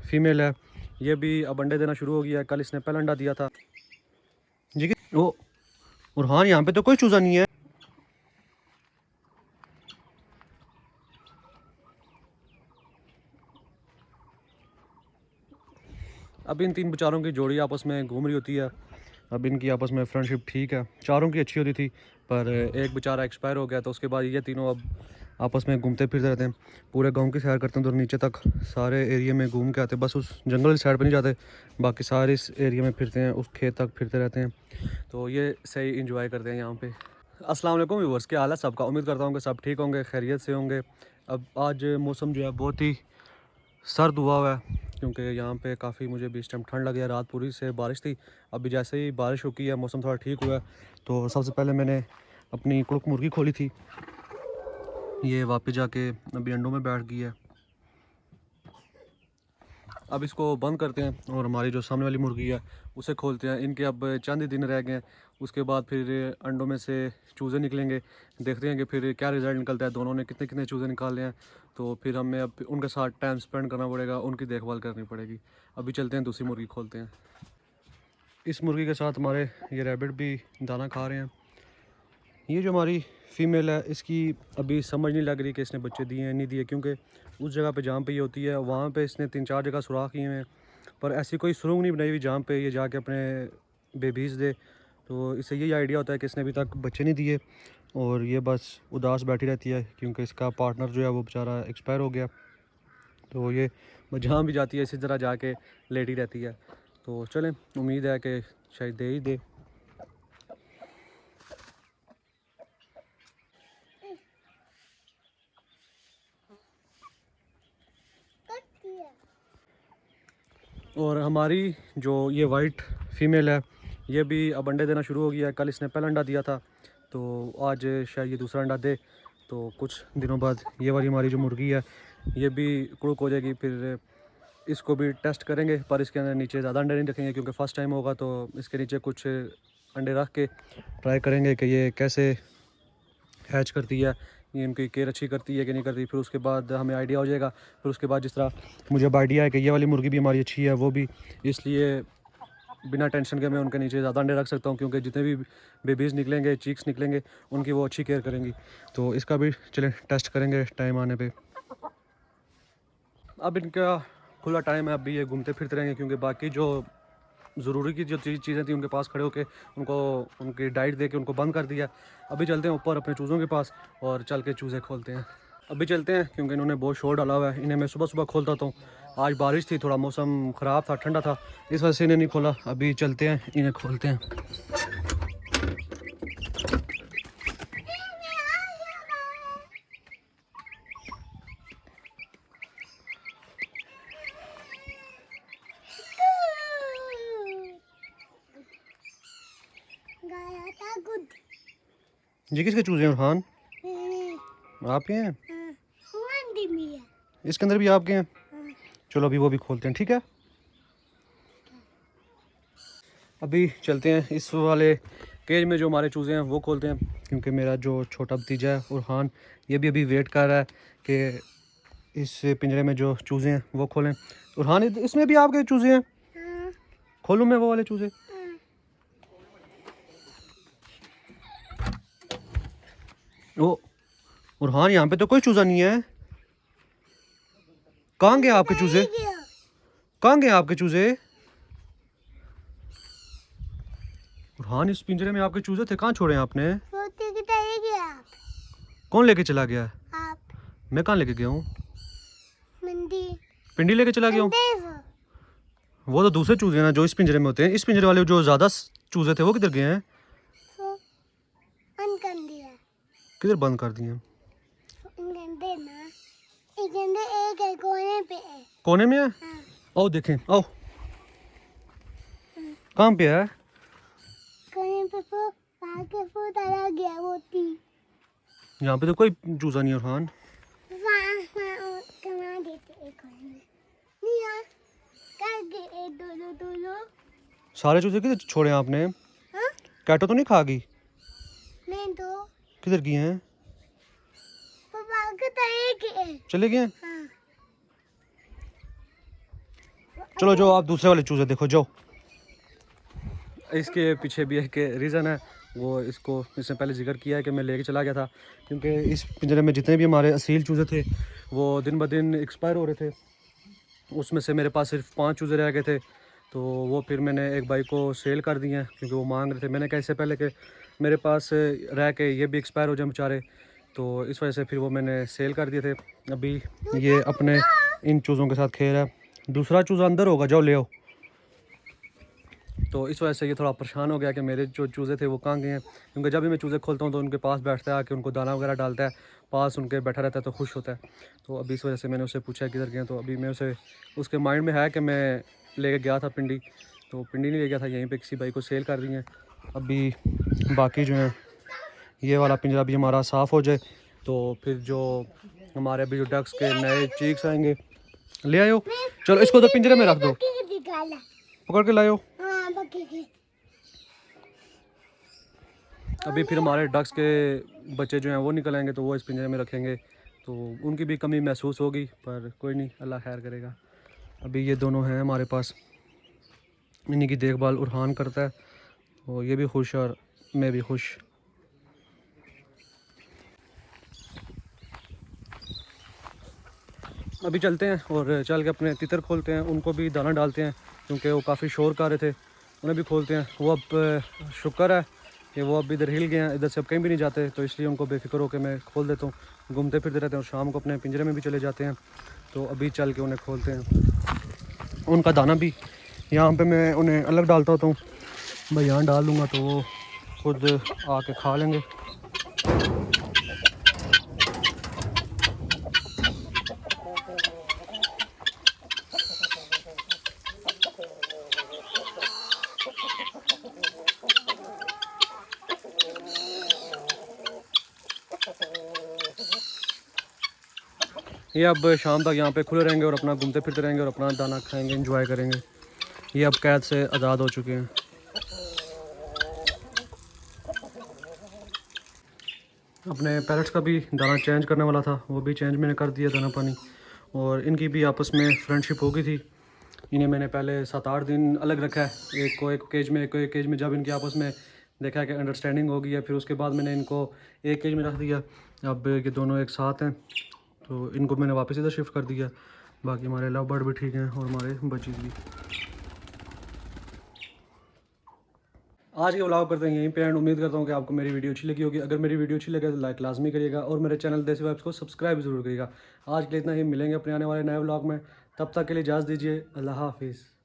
Female है, ये भी अब अंडे देना शुरू हो गया है। कल इसने पहला अंडा दिया था जी। ओ बुरहान, यहाँ पे तो कोई चूज़ा नहीं है। अब इन तीन बेचारों की जोड़ी आपस में घूम रही होती है। अब इनकी आपस में फ्रेंडशिप ठीक है, चारों की अच्छी होती थी, पर एक बेचारा एक्सपायर हो गया तो उसके बाद ये तीनों अब आपस में घूमते फिरते रहते हैं। पूरे गांव की सैर करते हैं, तो नीचे तक सारे एरिया में घूम के आते हैं। बस उस जंगल की साइड पर नहीं जाते, बाकी सारे इस एरिया में फिरते हैं, उस खेत तक फिरते रहते हैं। तो ये सही इंजॉय करते हैं यहाँ पे। अस्सलाम वालेकुम व्यूअर्स, क्या हाल है सबका? उम्मीद करता हूँ कि सब ठीक होंगे, खैरियत से होंगे। अब आज मौसम जो है बहुत ही सर्द हुआ है, क्योंकि यहाँ पे काफ़ी मुझे भी इस टाइम ठंड लगी है। रात पूरी से बारिश थी, अभी जैसे ही बारिश रुकी है मौसम थोड़ा ठीक हुआ है। तो सबसे पहले मैंने अपनी कुड़क मुर्गी खोली थी, ये वापस जाके अभी अंडों में बैठ गई है। अब इसको बंद करते हैं और हमारी जो सामने वाली मुर्गी है उसे खोलते हैं। इनके अब चंद ही दिन रह गए हैं, उसके बाद फिर अंडों में से चूज़े निकलेंगे। देखते हैं कि फिर क्या रिज़ल्ट निकलता है, दोनों ने कितने कितने चूज़े निकाले हैं। तो फिर हमें अब उनके साथ टाइम स्पेंड करना पड़ेगा, उनकी देखभाल करनी पड़ेगी। अभी चलते हैं, दूसरी मुर्गी खोलते हैं। इस मुर्गी के साथ हमारे ये रैबिट भी दाना खा रहे हैं। ये जो हमारी फ़ीमेल है, इसकी अभी समझ नहीं लग रही कि इसने बच्चे दिए हैं नहीं दिए, क्योंकि उस जगह पे जहाँ पे ये होती है वहाँ पे इसने 3-4 जगह सुराख किए हैं, पर ऐसी कोई सुरंग नहीं बनाई हुई जहाँ पे ये जाके अपने बेबीज़ दे। तो इससे यही आइडिया होता है कि इसने अभी तक बच्चे नहीं दिए और ये बस उदास बैठी रहती है, क्योंकि इसका पार्टनर जो है वो बेचारा एक्सपायर हो गया। तो ये जहाँ भी जाती है इसी तरह जाके लेटी रहती है। तो चलें, उम्मीद है कि शायद दे ही दे। और हमारी जो ये वाइट फीमेल है, ये भी अब अंडे देना शुरू हो गया है। कल इसने पहला अंडा दिया था, तो आज शायद ये दूसरा अंडा दे। तो कुछ दिनों बाद ये वाली हमारी जो मुर्गी है ये भी कुड़क हो जाएगी। फिर इसको भी टेस्ट करेंगे, पर इसके अंदर नीचे ज़्यादा अंडे नहीं रखेंगे, क्योंकि फ़र्स्ट टाइम होगा। तो इसके नीचे कुछ अंडे रख के ट्राई करेंगे कि ये कैसे हैच करती है, ये इनकी केयर अच्छी करती है कि नहीं करती। फिर उसके बाद हमें आइडिया हो जाएगा। फिर उसके बाद जिस तरह मुझे अब आइडिया है कि ये वाली मुर्गी भी हमारी अच्छी है, वो भी इसलिए बिना टेंशन के मैं उनके नीचे ज़्यादा अंडे रख सकता हूँ, क्योंकि जितने भी बेबीज़ निकलेंगे, चीक्स निकलेंगे, उनकी वो अच्छी केयर करेंगी। तो इसका भी चलें टेस्ट करेंगे टाइम आने पे। अब इनका खुला टाइम है, अभी ये घूमते फिरते रहेंगे, क्योंकि बाकी जो ज़रूरी की जो चीज़ें थी उनके पास खड़े होकर उनको उनकी डाइट दे के उनको बंद कर दिया। अभी चलते हैं ऊपर अपने चूज़ों के पास और चल के चूज़े खोलते हैं। अभी चलते हैं, क्योंकि इन्होंने बहुत शोर डाला हुआ है। इन्हें मैं सुबह सुबह खोलता हूँ, आज बारिश थी, थोड़ा मौसम ख़राब था, ठंडा था, इस वजह से इन्हें नहीं खोला। अभी चलते हैं, इन्हें खोलते हैं। जी किसके चूज़े हैं इरफान? आपके हैं? इसके अंदर भी आपके हैं? चलो अभी वो भी खोलते हैं, ठीक है। अभी चलते हैं इस वाले केज में जो हमारे चूज़े हैं वो खोलते हैं, क्योंकि मेरा जो छोटा भतीजा है उरहान, ये भी अभी वेट कर रहा है कि इस पिंजरे में जो चूज़े हैं वो खोलें। उरहान, इसमें भी आपके चूज़े हैं? खोलूँ मैं वो वाले चूज़े? ओ उरहान, यहाँ पे तो कोई चूज़ा नहीं है। कहाँ गए आपके चूज़े? कहाँ गए आपके चूज़े? उरहान, इस पिंजरे में आपके चूज़े थे, कहाँ छोड़े हैं आपने? कौन लेके चला गया? आप। मैं कहाँ लेके गया हूँ? पिंडी लेके चला गया हूँ? वो तो दूसरे चूजे हैं ना जो इस पिंजरे में होते हैं। इस पिंजरे वाले जो ज्यादा चूजे थे वो किधर गए हैं? बंद कर दिया। किधर बंद कर दिए? एक है, कोने पे है। कोने में है? हाँ। आओ देखें, आओ। कहाँ पे है? कोने पे आगे फूट आ गया वो थी। यहाँ पे तो कोई चूजा नहीं है खान। कमा देते एक नहीं यार, कर गए दो। सारे चूजे किधर छोड़े हैं आपने? हाँ? कैटो तो नहीं खा गई? नहीं तो किधर गई हैं? पापा के तरह के चले गए हैं? हाँ। चलो जो आप दूसरे वाले चूज़े देखो जो। इसके पीछे भी एक रीज़न है, वो इसको इसने पहले जिक्र किया है कि मैं लेके चला गया था, क्योंकि इस पिंजरे में जितने भी हमारे असील चूज़े थे वो दिन ब दिन एक्सपायर हो रहे थे। उसमें से मेरे पास सिर्फ 5 चूज़े रह गए थे, तो वो फिर मैंने एक भाई को सेल कर दिए हैं क्योंकि वो मांग रहे थे। मैंने कहा इससे पहले कि मेरे पास रह के ये भी एक्सपायर हो जाए बेचारे, तो इस वजह से फिर वो मैंने सेल कर दिए थे। अभी ये अपने इन चूज़ों के साथ खेल रहा है। दूसरा चूज़ा अंदर होगा, जाओ ले आओ। तो इस वजह से ये थोड़ा परेशान हो गया कि मेरे जो चूज़े थे वो कहाँ गए हैं, क्योंकि जब भी मैं चूज़े खोलता हूँ तो उनके पास बैठता है, आके उनको दाना वगैरह डालता है, पास उनके बैठा रहता है तो खुश होता है। तो अभी इस वजह से मैंने उससे पूछा किधर गए, तो अभी मैं उसे उसके माइंड में है कि मैं लेके गया था पिंडी, तो पिंडी नहीं ले गया था, यहीं पे किसी भाई को सेल कर दी है। अभी बाकी जो है ये वाला पिंजरा भी हमारा साफ़ हो जाए तो फिर जो हमारे अभी जो डक्स के नए चीक्स आएंगे। ले आयो, चलो इसको तो पिंजरे में रख दो, पकड़ के लाओ। अभी फिर हमारे डक्स के बच्चे जो हैं वो निकल आएंगे तो वो इस पिंजरे में रखेंगे, तो उनकी भी कमी महसूस होगी, पर कोई नहीं, अल्लाह खैर करेगा। अभी ये दोनों हैं हमारे पास, इन्हीं की देखभाल उरहान करता है, और ये भी खुश और मैं भी खुश। अभी चलते हैं और चल के अपने तितर खोलते हैं, उनको भी दाना डालते हैं क्योंकि वो काफ़ी शोर कर रहे थे, उन्हें भी खोलते हैं। वो अब शुक्र है कि वो अब इधर हिल गए हैं, इधर से अब कहीं भी नहीं जाते, तो इसलिए उनको बेफिक्र होकर मैं खोल देता हूँ। घूमते फिरते रहते हैं और शाम को अपने पिंजरे में भी चले जाते हैं, तो अभी चल के उन्हें खोलते हैं। उनका दाना भी यहाँ पे मैं उन्हें अलग डालता होता हूँ, मैं यहाँ डाल दूँगा तो वो खुद आके खा लेंगे। ये अब शाम तक यहाँ पे खुले रहेंगे और अपना घूमते फिरते रहेंगे और अपना दाना खाएंगे, एंजॉय करेंगे। ये अब कैद से आज़ाद हो चुके हैं। अपने पैरट्स का भी दाना चेंज करने वाला था, वो भी चेंज मैंने कर दिया दाना पानी, और इनकी भी आपस में फ्रेंडशिप हो गई थी। इन्हें मैंने पहले 7-8 दिन अलग रखा है, एक को एक केज में, एक को एक केज में। जब इनकी आपस में देखा कि अंडरस्टैंडिंग हो गई है, फिर उसके बाद मैंने इनको एक केज में रख दिया। अब ये दोनों एक साथ हैं, तो इनको मैंने वापस इधर शिफ्ट कर दिया। बाकी हमारे लव बर्ड भी ठीक हैं और हमारे बच्चे भी। आज के व्लॉग करते हैं यहीं पे एंड। उम्मीद करता हूँ कि आपको मेरी वीडियो अच्छी लगी होगी। अगर मेरी वीडियो अच्छी लगे तो लाइक लाजमी करिएगा और मेरे चैनल देसी वाइब्स को सब्सक्राइब जरूर करिएगा। आज के लिए इतना ही, मिलेंगे अपने आने वाले नए व्लॉग में, तब तक के लिए इजाज़त दीजिए। अल्लाह हाफिज़।